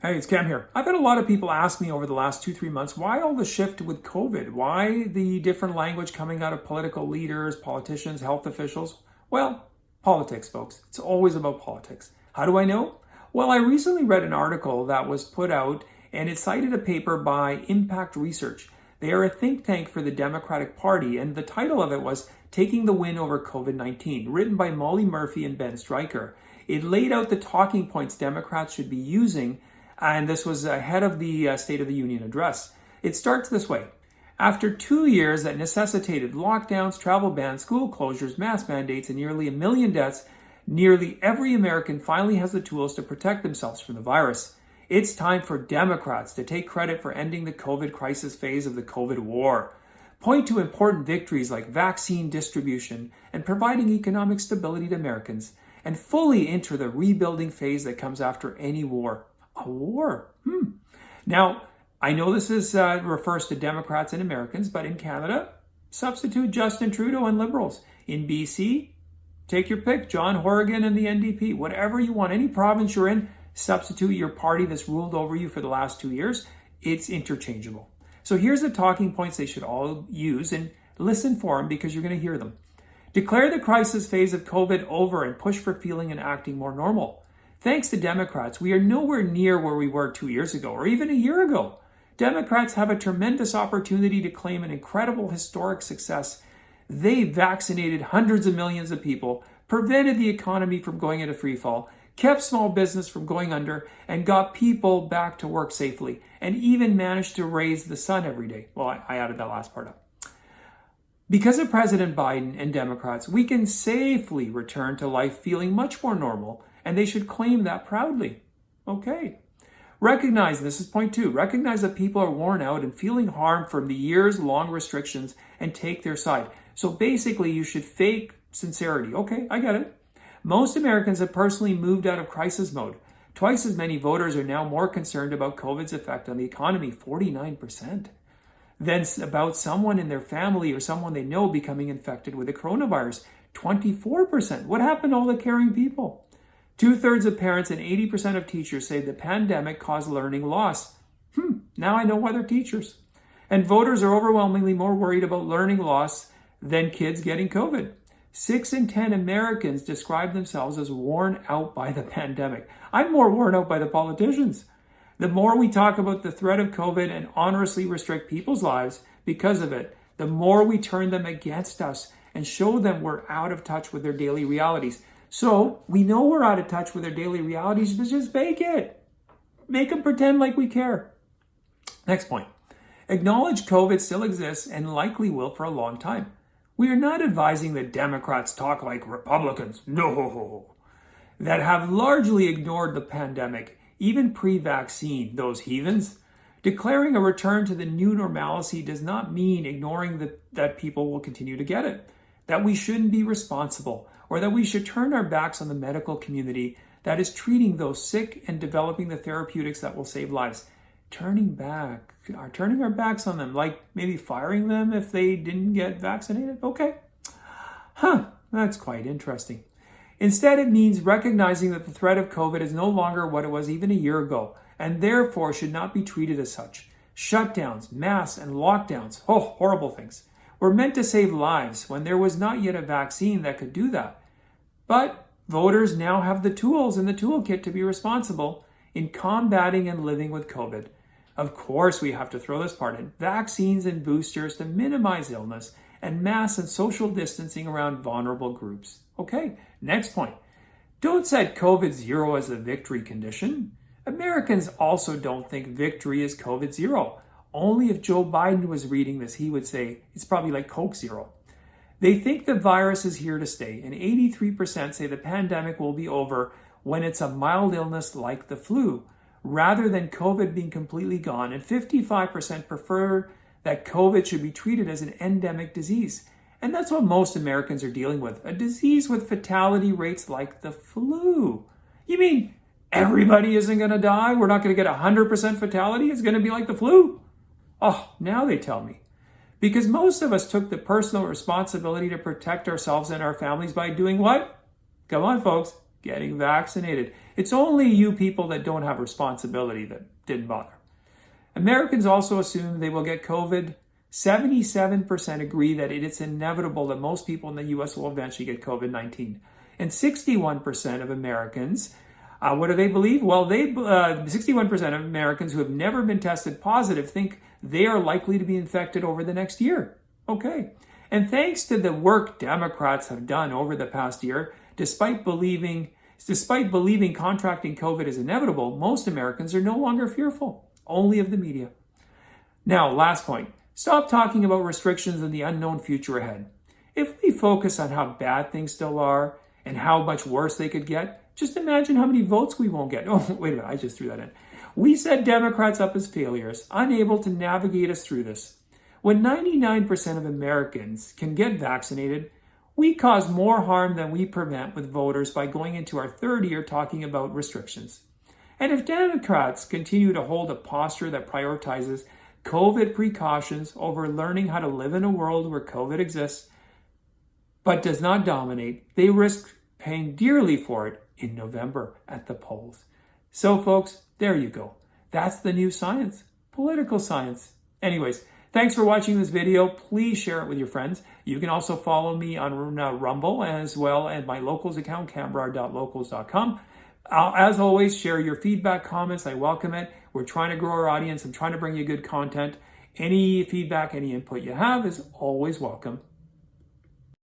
Hey, it's Cam here. I've had a lot of people ask me over the last 2-3 months, why all the shift with COVID? Why the different language coming out of political leaders, politicians, health officials? Well, politics, folks. It's always about politics. How do I know? Well, I recently read an article that was put out and it cited a paper by Impact Research. They are a think tank for the Democratic Party, and the title of it was Taking the Win Over COVID-19, written by Molly Murphy and Ben Stryker. It laid out the talking points Democrats should be using, and this was ahead of the State of the Union address. It starts this way. After 2 years that necessitated lockdowns, travel bans, school closures, mask mandates, and nearly 1 million deaths, nearly every American finally has the tools to protect themselves from the virus. It's time for Democrats to take credit for ending the COVID crisis phase of the COVID war. Point to important victories like vaccine distribution and providing economic stability to Americans, and fully enter the rebuilding phase that comes after any war. A war? Now, I know this refers to Democrats and Americans, but in Canada, substitute Justin Trudeau and Liberals. In BC, take your pick, John Horgan and the NDP. Whatever you want, any province you're in, substitute your party that's ruled over you for the last 2 years. It's interchangeable. So here's the talking points they should all use, and listen for them because you're going to hear them. Declare the crisis phase of COVID over and push for feeling and acting more normal. Thanks to Democrats, we are nowhere near where we were 2 years ago or even a year ago. Democrats have a tremendous opportunity to claim an incredible historic success. They vaccinated hundreds of millions of people, prevented the economy from going into freefall, kept small business from going under, and got people back to work safely, and even managed to raise the sun every day. Well, I added that last part up. Because of President Biden and Democrats, we can safely return to life feeling much more normal, and they should claim that proudly. Okay. Recognize, this is point 2, recognize that people are worn out and feeling harmed from the years-long restrictions and take their side. So basically, you should fake sincerity. Okay, I get it. Most Americans have personally moved out of crisis mode. Twice as many voters are now more concerned about COVID's effect on the economy, 49%, than about someone in their family or someone they know becoming infected with the coronavirus, 24%. What happened to all the caring people? 2/3 of parents and 80% of teachers say the pandemic caused learning loss. Now I know why they're teachers. And voters are overwhelmingly more worried about learning loss than kids getting COVID. 6 in 10 Americans describe themselves as worn out by the pandemic. I'm more worn out by the politicians. The more we talk about the threat of COVID and honestly restrict people's lives because of it, the more we turn them against us and show them we're out of touch with their daily realities. So we know we're out of touch with their daily realities, but just fake it. Make them pretend like we care. Next point. Acknowledge COVID still exists and likely will for a long time. We are not advising that Democrats talk like Republicans, no, that have largely ignored the pandemic, even pre-vaccine, those heathens. Declaring a return to the new normalcy does not mean ignoring that people will continue to get it, that we shouldn't be responsible, or that we should turn our backs on the medical community that is treating those sick and developing the therapeutics that will save lives. Turning our backs on them, like maybe firing them if they didn't get vaccinated? Okay. That's quite interesting. Instead, it means recognizing that the threat of COVID is no longer what it was even a year ago, and therefore should not be treated as such. Shutdowns, masks, and lockdowns, horrible things, were meant to save lives when there was not yet a vaccine that could do that. But voters now have the tools in the toolkit to be responsible in combating and living with COVID. Of course, we have to throw this part in. Vaccines and boosters to minimize illness, and mass and social distancing around vulnerable groups. Okay, next point. Don't set COVID zero as a victory condition. Americans also don't think victory is COVID zero. Only if Joe Biden was reading this, he would say it's probably like Coke Zero. They think the virus is here to stay, and 83% say the pandemic will be over when it's a mild illness like the flu, rather than COVID being completely gone, and 55% prefer that COVID should be treated as an endemic disease. And that's what most Americans are dealing with, a disease with fatality rates like the flu. You mean everybody isn't going to die? We're not going to get 100% fatality? It's going to be like the flu? Oh, now they tell me. Because most of us took the personal responsibility to protect ourselves and our families by doing what? Come on, folks. getting vaccinated. It's only you people that don't have responsibility that didn't bother. Americans also assume they will get COVID. 77% agree that it's inevitable that most people in the US will eventually get COVID-19. And 61% of Americans, what do they believe? Well, 61% of Americans who have never been tested positive think they are likely to be infected over the next year. Okay. And thanks to the work Democrats have done over the past year, despite believing contracting COVID is inevitable, most Americans are no longer fearful, only of the media. Now, last point. Stop talking about restrictions and the unknown future ahead. If we focus on how bad things still are and how much worse they could get, just imagine how many votes we won't get. Oh, wait a minute, I just threw that in. We set Democrats up as failures, unable to navigate us through this. When 99% of Americans can get vaccinated, we cause more harm than we prevent with voters by going into our third year talking about restrictions. And if Democrats continue to hold a posture that prioritizes COVID precautions over learning how to live in a world where COVID exists, but does not dominate, they risk paying dearly for it in November at the polls. So folks, there you go. That's the new science, political science. Anyways, thanks for watching this video. Please share it with your friends. You can also follow me on Rumble as well as my locals account, cambrard.locals.com. As always, share your feedback, comments. I welcome it. We're trying to grow our audience. I'm trying to bring you good content. Any feedback, any input you have is always welcome.